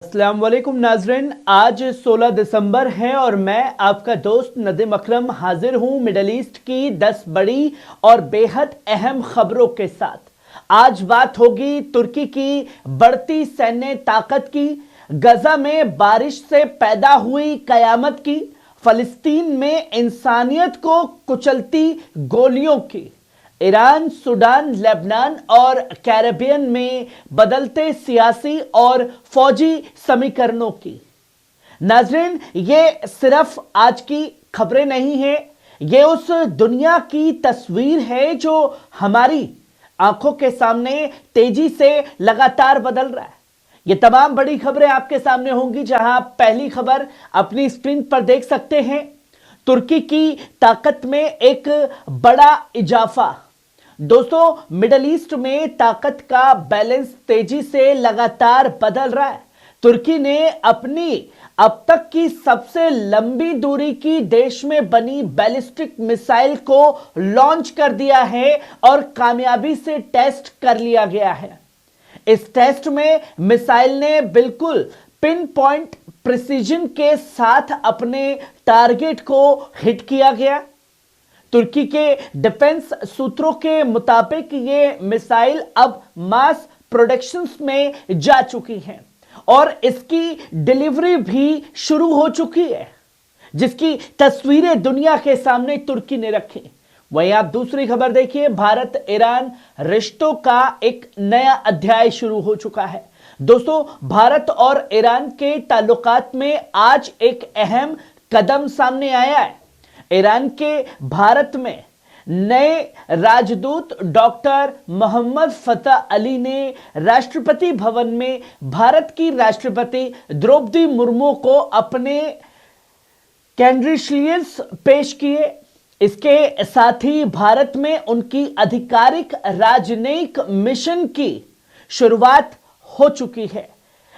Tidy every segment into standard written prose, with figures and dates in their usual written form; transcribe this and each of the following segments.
अस्सलाम वालेकुम नाजरीन, आज 16 दिसंबर है और मैं आपका दोस्त नदीम अकरम हाजिर हूं मिडल ईस्ट की 10 बड़ी और बेहद अहम खबरों के साथ। आज बात होगी तुर्की की बढ़ती सैन्य ताकत की, गजा में बारिश से पैदा हुई कयामत की, फलस्तीन में इंसानियत को कुचलती गोलियों की, ईरान, सूडान, लेबनान और कैरेबियन में बदलते सियासी और फौजी समीकरणों की। नाजरीन, ये सिर्फ आज की खबरें नहीं है, ये उस दुनिया की तस्वीर है जो हमारी आंखों के सामने तेजी से लगातार बदल रहा है। ये तमाम बड़ी खबरें आपके सामने होंगी, जहां पहली खबर अपनी स्क्रीन पर देख सकते हैं। तुर्की की ताकत में एक बड़ा इजाफा। दोस्तों, मिडल ईस्ट में ताकत का बैलेंस तेजी से लगातार बदल रहा है। तुर्की ने अपनी अब तक की सबसे लंबी दूरी की देश में बनी बैलिस्टिक मिसाइल को लॉन्च कर दिया है और कामयाबी से टेस्ट कर लिया गया है। इस टेस्ट में मिसाइल ने बिल्कुल पिन पॉइंट प्रिसीजन के साथ अपने टारगेट को हिट किया गया। तुर्की के डिफेंस सूत्रों के मुताबिक ये मिसाइल अब मास प्रोडक्शन में जा चुकी हैं और इसकी डिलीवरी भी शुरू हो चुकी है, जिसकी तस्वीरें दुनिया के सामने तुर्की ने रखी। वहीं आप दूसरी खबर देखिए, भारत ईरान रिश्तों का एक नया अध्याय शुरू हो चुका है। दोस्तों, भारत और ईरान के ताल्लुकात में आज एक अहम कदम सामने आया है। ईरान के भारत में नए राजदूत डॉक्टर मोहम्मद फतह अली ने राष्ट्रपति भवन में भारत की राष्ट्रपति द्रौपदी मुर्मू को अपने कैंडिडेट्स पेश किए। इसके साथ ही भारत में उनकी आधिकारिक राजनयिक मिशन की शुरुआत हो चुकी है,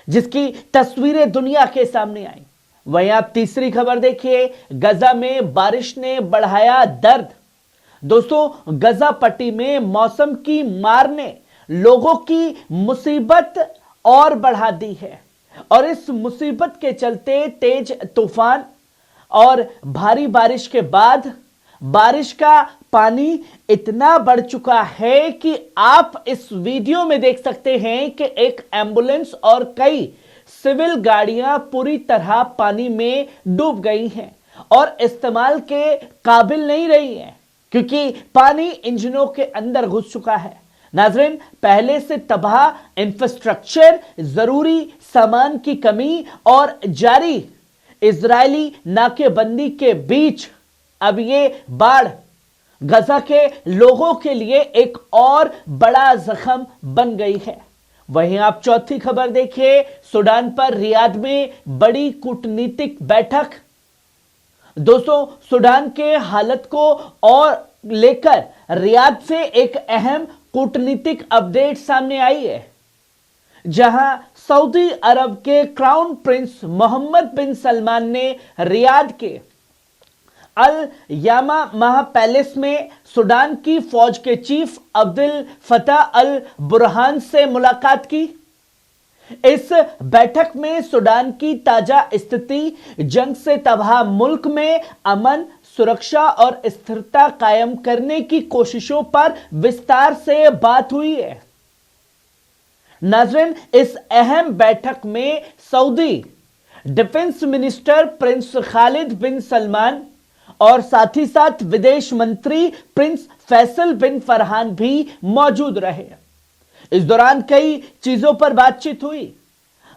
जिसकी तस्वीरें दुनिया के सामने आई। वहीं आप तीसरी खबर देखिए, गजा में बारिश ने बढ़ाया दर्द। दोस्तों, गजा पट्टी में मौसम की मार ने लोगों की मुसीबत और बढ़ा दी है और इस मुसीबत के चलते तेज तूफान और भारी बारिश के बाद बारिश का पानी इतना बढ़ चुका है कि आप इस वीडियो में देख सकते हैं कि एक एम्बुलेंस और कई सिविल गाड़ियां पूरी तरह पानी में डूब गई हैं और इस्तेमाल के काबिल नहीं रही हैं, क्योंकि पानी इंजनों के अंदर घुस चुका है। नाजरीन, पहले से तबाह इंफ्रास्ट्रक्चर, जरूरी सामान की कमी और जारी इजरायली नाकेबंदी के बीच अब ये बाढ़ गजा के लोगों के लिए एक और बड़ा जख्म बन गई है। वहीं आप चौथी खबर देखिए, सूडान पर रियाद में बड़ी कूटनीतिक बैठक। दोस्तों, सूडान के हालत को और लेकर रियाद से एक अहम कूटनीतिक अपडेट सामने आई है, जहां सऊदी अरब के क्राउन प्रिंस मोहम्मद बिन सलमान ने रियाद के अल यामा महा पैलेस में सूडान की फौज के चीफ अब्दुल फतह अल बुरहान से मुलाकात की। इस बैठक में सूडान की ताजा स्थिति, जंग से तबाह मुल्क में अमन, सुरक्षा और स्थिरता कायम करने की कोशिशों पर विस्तार से बात हुई है। नाज़रीन, इस अहम बैठक में Saudi defence minister prince Khalid bin Salman और साथ ही साथ विदेश मंत्री प्रिंस फैसल बिन फरहान भी मौजूद रहे। इस दौरान कई चीजों पर बातचीत हुई।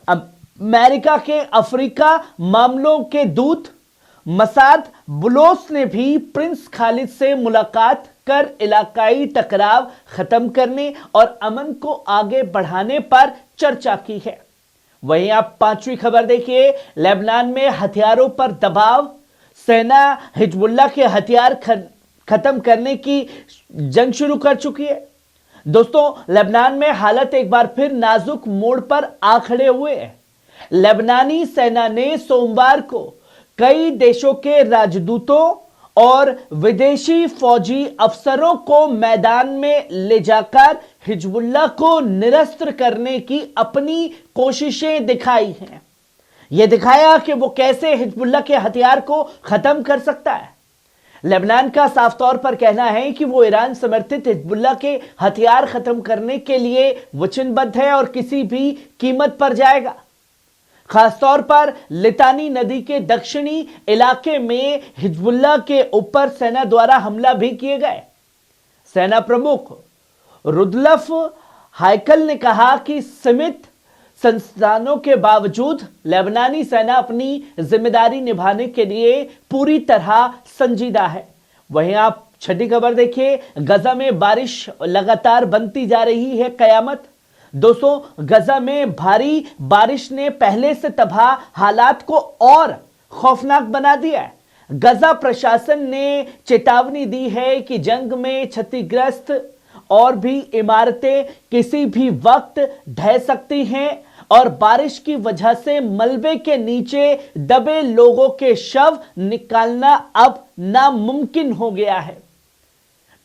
अमेरिका के अफ्रीका मामलों के दूत मसाद बुलोस ने भी प्रिंस खालिद से मुलाकात कर इलाकाई टकराव खत्म करने और अमन को आगे बढ़ाने पर चर्चा की है। वहीं आप पांचवी खबर देखिए, लेबनान में हथियारों पर दबाव, सेना हिजबुल्लाह के हथियार खत्म करने की जंग शुरू कर चुकी है। दोस्तों, लेबनान में हालत एक बार फिर नाजुक मोड़ पर आ खड़े हुए हैं। लेबनानी सेना ने सोमवार को कई देशों के राजदूतों और विदेशी फौजी अफसरों को मैदान में ले जाकर हिजबुल्लाह को निरस्त करने की अपनी कोशिशें दिखाई हैं। यह दिखाया कि वो कैसे हिजबुल्लाह के हथियार को खत्म कर सकता है। लेबनान का साफ तौर पर कहना है कि वो ईरान समर्थित हिजबुल्लाह के हथियार खत्म करने के लिए वचनबद्ध है और किसी भी कीमत पर जाएगा। खासतौर पर लितानी नदी के दक्षिणी इलाके में हिजबुल्लाह के ऊपर सेना द्वारा हमला भी किए गए। सेना प्रमुख रुदलफ हाइकल ने कहा कि सीमित संसाधनों के बावजूद लेबनानी सेना अपनी जिम्मेदारी निभाने के लिए पूरी तरह संजीदा है। वहीं आप छठी खबर देखिए, गजा में बारिश लगातार बनती जा रही है कयामत। दोस्तों, गजा में भारी बारिश ने पहले से तबाह हालात को और खौफनाक बना दिया है। गजा प्रशासन ने चेतावनी दी है कि जंग में क्षतिग्रस्त और भी इमारतें किसी भी वक्त ढह सकती हैं और बारिश की वजह से मलबे के नीचे दबे लोगों के शव निकालना अब नामुमकिन हो गया है।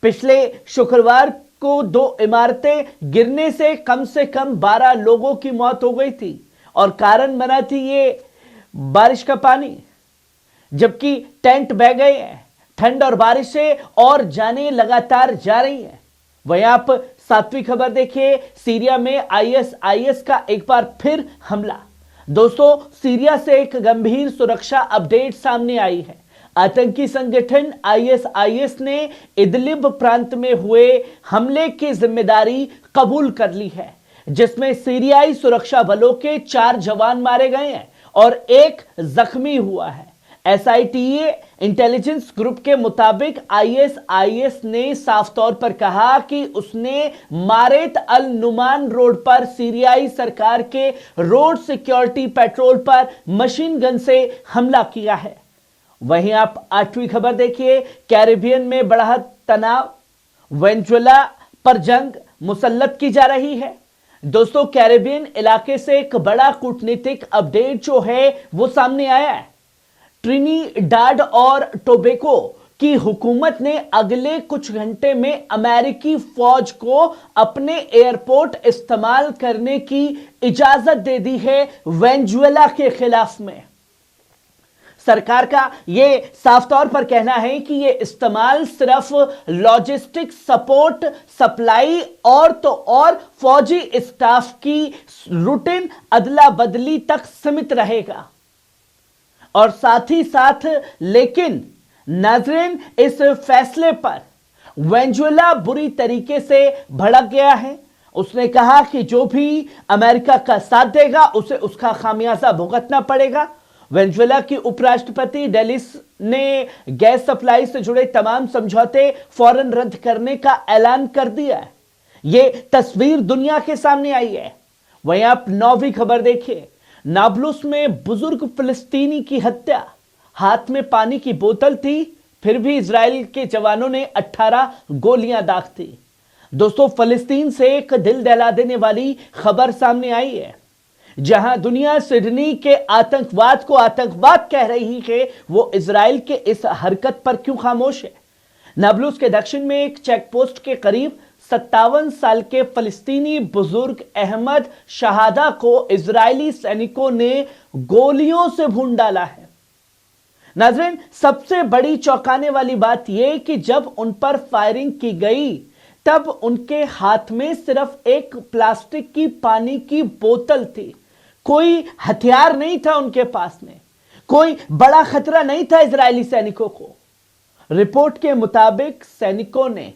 पिछले शुक्रवार को 2 इमारतें गिरने से कम 12 लोगों की मौत हो गई थी और कारण बना थी ये बारिश का पानी, जबकि टेंट बह गए हैं। ठंड और बारिशें और जाने लगातार जा रही हैं। वहीं आप 7वीं खबर देखिए, सीरिया में आईएसआईएस का एक बार फिर हमला। दोस्तों, सीरिया से एक गंभीर सुरक्षा अपडेट सामने आई है। आतंकी संगठन आईएसआईएस ने इदलिब प्रांत में हुए हमले की जिम्मेदारी कबूल कर ली है, जिसमें सीरियाई सुरक्षा बलों के 4 जवान मारे गए हैं और 1 जख्मी हुआ है। एसआईटीए इंटेलिजेंस ग्रुप के मुताबिक आईएसआईएस ने साफ तौर पर कहा कि उसने मारेत अल नुमान रोड पर सीरियाई सरकार के रोड सिक्योरिटी पेट्रोल पर मशीन गन से हमला किया है। वहीं आप 8वीं खबर देखिए, कैरिबियन में बढ़ा तनाव, वेनेजुएला पर जंग मुसल्लत की जा रही है। दोस्तों, कैरिबियन इलाके से एक बड़ा कूटनीतिक अपडेट जो है वो सामने आया है। ट्रिनिडाड और टोबैगो की हुकूमत ने अगले कुछ घंटे में अमेरिकी फौज को अपने एयरपोर्ट इस्तेमाल करने की इजाजत दे दी है वेनेजुएला के खिलाफ में। सरकार का यह साफ तौर पर कहना है कि यह इस्तेमाल सिर्फ लॉजिस्टिक सपोर्ट, सप्लाई और तो और फौजी स्टाफ की रूटीन अदला बदली तक सीमित रहेगा। और साथ ही साथ लेकिन नाज़रीन, इस फैसले पर वेनेजुएला बुरी तरीके से भड़क गया है। उसने कहा कि जो भी अमेरिका का साथ देगा उसे उसका खामियाजा भुगतना पड़ेगा। वेनेजुएला की उपराष्ट्रपति डेलिस ने गैस सप्लाई से जुड़े तमाम समझौते फौरन रद्द करने का ऐलान कर दिया है। यह तस्वीर दुनिया के सामने आई है। वहीं आप 9वीं खबर देखिए, नाब्लुस में बुजुर्ग फिलिस्तीनी की हत्या। हाथ में पानी की बोतल थी, फिर भी इजराइल के जवानों ने 18 गोलियां दाग दी। दोस्तों, फिलिस्तीन से एक दिल दहला देने वाली खबर सामने आई है। जहां दुनिया सिडनी के आतंकवाद को आतंकवाद कह रही है, वो इजराइल के इस हरकत पर क्यों खामोश है। नाब्लुस के दक्षिण में एक चेक पोस्ट के करीब 57 साल के फलस्तीनी बुजुर्ग अहमद शहादा को इजरायली सैनिकों ने गोलियों से भून डाला है। नाज़रीन, सबसे बड़ी चौंकाने वाली बात यह कि जब उन पर फायरिंग की गई तब उनके हाथ में सिर्फ एक प्लास्टिक की पानी की बोतल थी। कोई हथियार नहीं था उनके पास में, कोई बड़ा खतरा नहीं था इजरायली सैनिकों को। रिपोर्ट के मुताबिक सैनिकों ने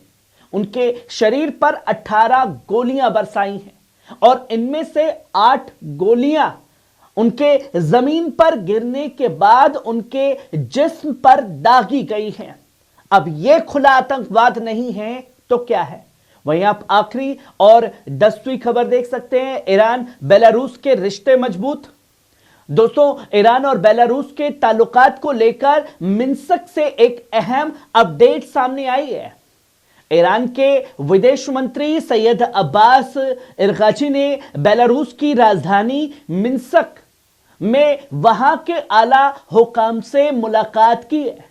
उनके शरीर पर 18 गोलियां बरसाई हैं और इनमें से 8 गोलियां उनके जमीन पर गिरने के बाद उनके जिस्म पर दागी गई हैं। अब यह खुला आतंकवाद नहीं है तो क्या है। वहीं आप आखिरी और 10वीं खबर देख सकते हैं, ईरान बेलारूस के रिश्ते मजबूत। दोस्तों, ईरान और बेलारूस के ताल्लुकात को लेकर मिन्स्क से एक अहम अपडेट सामने आई है। ईरान के विदेश मंत्री सैयद अब्बास इरगाची ने बेलारूस की राजधानी मिन्स्क में वहां के आला हुकाम से मुलाकात की है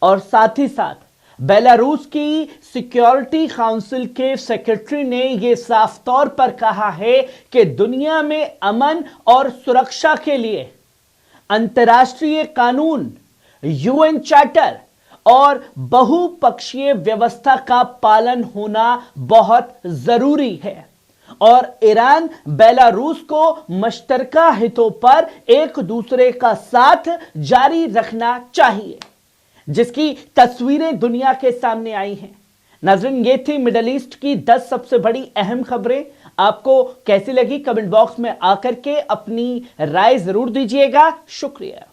और साथ ही साथ बेलारूस की सिक्योरिटी काउंसिल के सेक्रेटरी ने यह साफ तौर पर कहा है कि दुनिया में अमन और सुरक्षा के लिए अंतर्राष्ट्रीय कानून, यूएन चार्टर और बहुपक्षीय व्यवस्था का पालन होना बहुत जरूरी है और ईरान बेलारूस को मुश्तरका हितों पर एक दूसरे का साथ जारी रखना चाहिए, जिसकी तस्वीरें दुनिया के सामने आई हैं। नाज़रीन, ये थी मिडल ईस्ट की 10 सबसे बड़ी अहम खबरें। आपको कैसी लगी कमेंट बॉक्स में आकर के अपनी राय जरूर दीजिएगा। शुक्रिया।